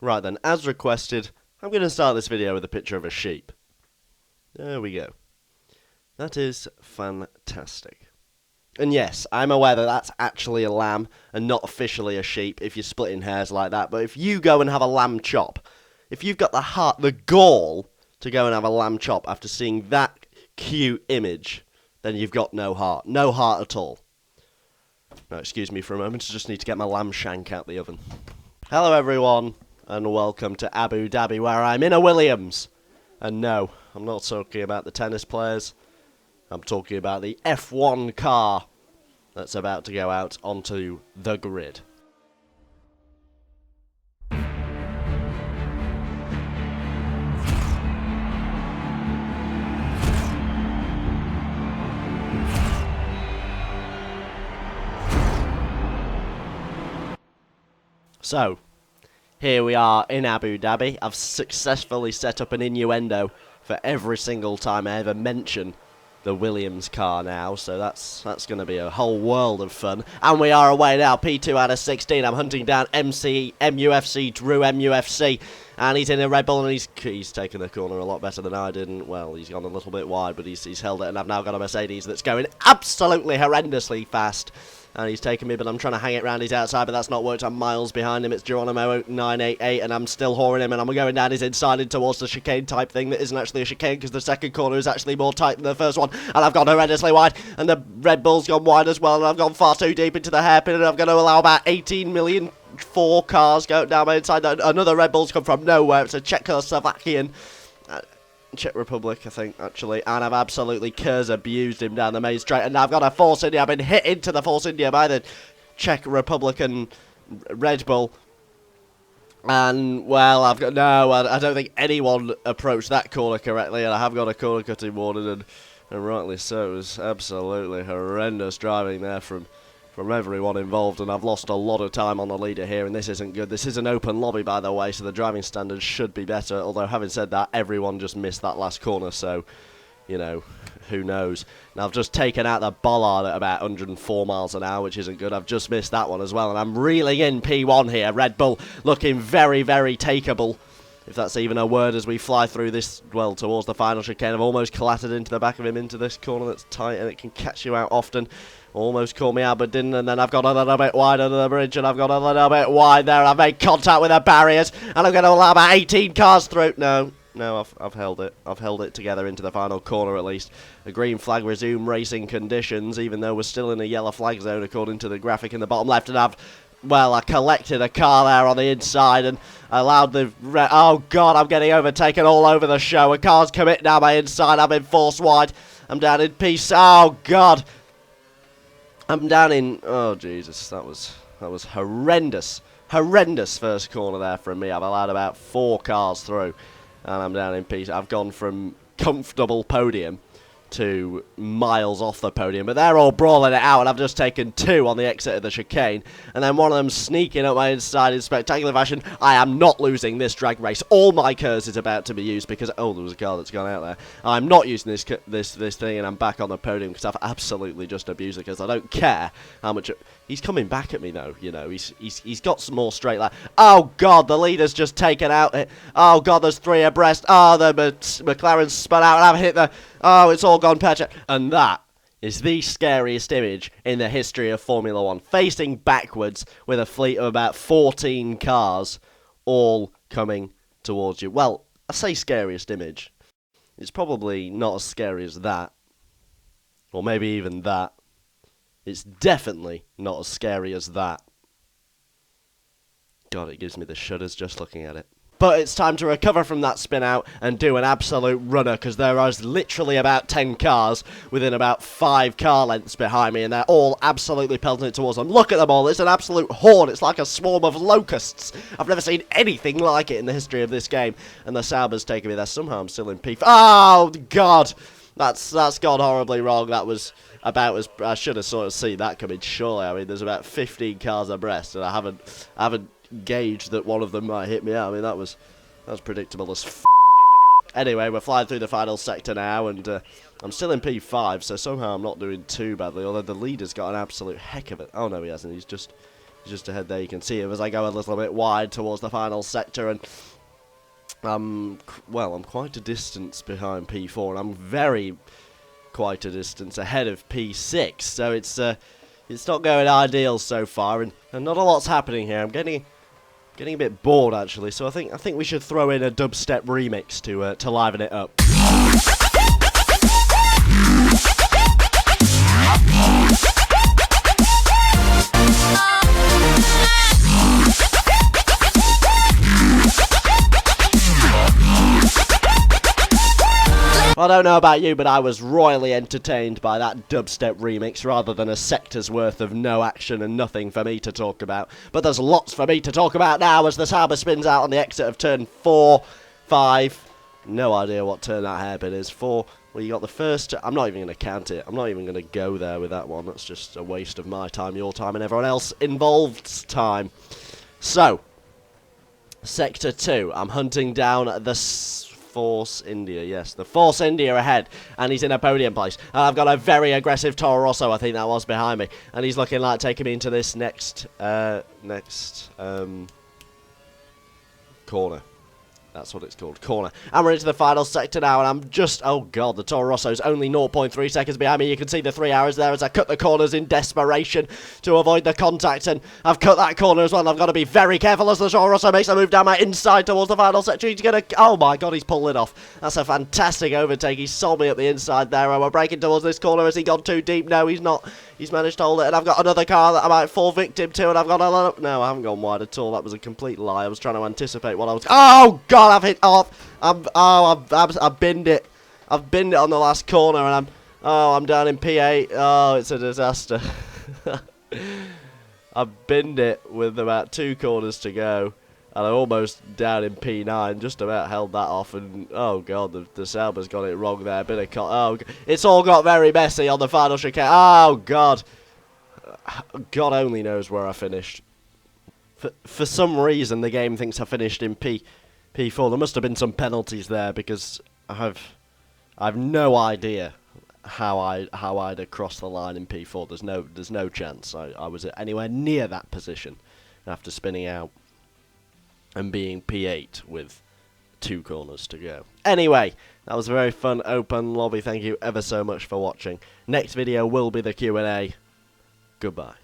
Right then, as requested, I'm going to start this video with a picture of a sheep. There we go. That is fantastic. And yes, I'm aware that that's actually a lamb and not officially a sheep if you're splitting hairs like that. But if you go and have a lamb chop, if you've got the gall to go and have a lamb chop after seeing that cute image, then you've got no heart. No heart at all. No, excuse me for a moment, I just need to get my lamb shank out the oven. Hello everyone, and welcome to Abu Dhabi, where I'm in a Williams. And no, I'm not talking about the tennis players. I'm talking about the F1 car that's about to go out onto the grid. So, here we are in Abu Dhabi. I've successfully set up an innuendo for every single time I ever mention the Williams car now, so that's going to be a whole world of fun. And we are away now, P2 out of 16. I'm hunting down MUFC, Drew MUFC, and he's in a Red Bull, and he's taken the corner a lot better than I did. Well, he's gone a little bit wide, but he's held it, and I've now got a Mercedes that's going absolutely horrendously fast. And he's taken me, but I'm trying to hang it round his outside, but that's not worked. I'm miles behind him. It's Geronimo 988, and I'm still whoring him, and I'm going down his inside in towards the chicane type thing that isn't actually a chicane, because the second corner is actually more tight than the first one, and I've gone horrendously wide, and the Red Bull's gone wide as well, and I've gone far too deep into the hairpin, and I'm going to allow about 18 million 4 cars go down my inside. Another Red Bull's come from nowhere. It's a Czechoslovakian. Czech Republic, I think, actually, and I've absolutely abused him down the main straight, and I've got a Force India. I've been hit into the Force India by the Czech Republican Red Bull, and, well, I don't think anyone approached that corner correctly, and I have got a corner cutting warning, and rightly so. It was absolutely horrendous driving there from everyone involved, and I've lost a lot of time on the leader here, and this isn't good. This is an open lobby, by the way, so the driving standards should be better, although having said that, everyone just missed that last corner, so, you know, who knows. Now, I've just taken out the bollard at about 104 miles an hour, which isn't good. I've just missed that one as well, and I'm reeling in P1 here. Red Bull looking very, very takeable, if that's even a word, as we fly through this, well, towards the final chicane. I've almost clattered into the back of him into this corner that's tight, and it can catch you out often. Almost caught me out, but didn't, and then I've got a little bit wide under the bridge, and I've got a little bit wide there, and I've made contact with the barriers, and I'm going to allow about 18 cars through. No, I've held it. I've held it together into the final corner, at least. A green flag, resume racing conditions, even though we're still in a yellow flag zone, according to the graphic in the bottom left, and I collected a car there on the inside and allowed the... Oh, God, I'm getting overtaken all over the show. A car's committing down my inside. I'm in force wide. I'm down in piece. Oh, God. I'm down in... Oh, Jesus. That was horrendous. Horrendous first corner there from me. I've allowed about 4 cars through. And I'm down in piece. I've gone from comfortable podium to miles off the podium, but they're all brawling it out, and I've just taken 2 on the exit of the chicane, and then one of them sneaking up my inside in spectacular fashion. I am not losing this drag race. All my curse is about to be used because, oh, there was a car that's gone out there. I'm not using this thing, and I'm back on the podium because I've absolutely just abused it, because I don't care how much... He's coming back at me, though, you know. He's got some more straight line. Oh, God, the leader's just taken out. Oh, God, there's 3 abreast. Oh, the McLaren's spun out, and I've hit the... Oh, it's all gone pear. And that is the scariest image in the history of Formula 1. Facing backwards with a fleet of about 14 cars all coming towards you. Well, I say scariest image. It's probably not as scary as that. Or maybe even that. It's definitely not as scary as that. God, it gives me the shudders just looking at it. But it's time to recover from that spin out and do an absolute runner, because there is literally about 10 cars within about 5 car lengths behind me, and they're all absolutely pelting it towards them. Look at them all. It's an absolute horde. It's like a swarm of locusts. I've never seen anything like it in the history of this game. And the Sauber's taking me there. Somehow I'm still in P5. Oh, God. That's gone horribly wrong. That was about as... I should have sort of seen that coming, surely. I mean, there's about 15 cars abreast, and I haven't gauge that one of them might hit me out. I mean, that was predictable as f***. Anyway, we're flying through the final sector now, and I'm still in P5, so somehow I'm not doing too badly, although the leader's got an absolute heck of it. Oh, no, he hasn't. He's just just ahead there. You can see it as I go a little bit wide towards the final sector, and well, I'm quite a distance behind P4, and I'm quite a distance ahead of P6. So it's not going ideal so far, and not a lot's happening here. I'm getting a bit bored actually. So I think we should throw in a dubstep remix to liven it up. I don't know about you, but I was royally entertained by that dubstep remix rather than a sector's worth of no action and nothing for me to talk about. But there's lots for me to talk about now as the Sauber spins out on the exit of turn 4, 5. No idea what turn that hairpin is. 4. Well, you got the first. I'm not even going to count it. I'm not even going to go there with that one. That's just a waste of my time, your time, and everyone else involved's time. So, Sector 2. I'm hunting down the Force India, yes, the Force India ahead, and he's in a podium place. And I've got a very aggressive Toro Rosso, I think that was behind me, and he's looking like taking me into this next corner. That's what it's called, corner. And we're into the final sector now, and I'm just, oh god, the Toro Rosso's only 0.3 seconds behind me. You can see the 3 arrows there as I cut the corners in desperation to avoid the contact, and I've cut that corner as well. I've got to be very careful as the Toro Rosso makes a move down my inside towards the final sector. He's gonna, oh my god, he's pulled it off. That's a fantastic overtake. He sold me up the inside there, and we're breaking towards this corner. Has he gone too deep? No, he's not. He's managed to hold it, and I've got another car that I might fall victim to, and I've got a... No, I haven't gone wide at all. That was a complete lie. I was trying to anticipate what I was... Oh, God, I've hit off. I've binned it. I've binned it on the last corner, and I'm down in P8. Oh, it's a disaster. I've binned it with about 2 corners to go, and I'm almost down in P9. Just about held that off, and oh god, the Sauber's got it wrong there. It's all got very messy on the final chicane. Oh god, God only knows where I finished. For some reason, the game thinks I finished in P4. There must have been some penalties there because I've no idea how I'd have crossed the line in P4. There's no chance I was anywhere near that position after spinning out and being P8 with 2 corners to go. Anyway, that was a very fun open lobby. Thank you ever so much for watching. Next video will be the Q&A. Goodbye.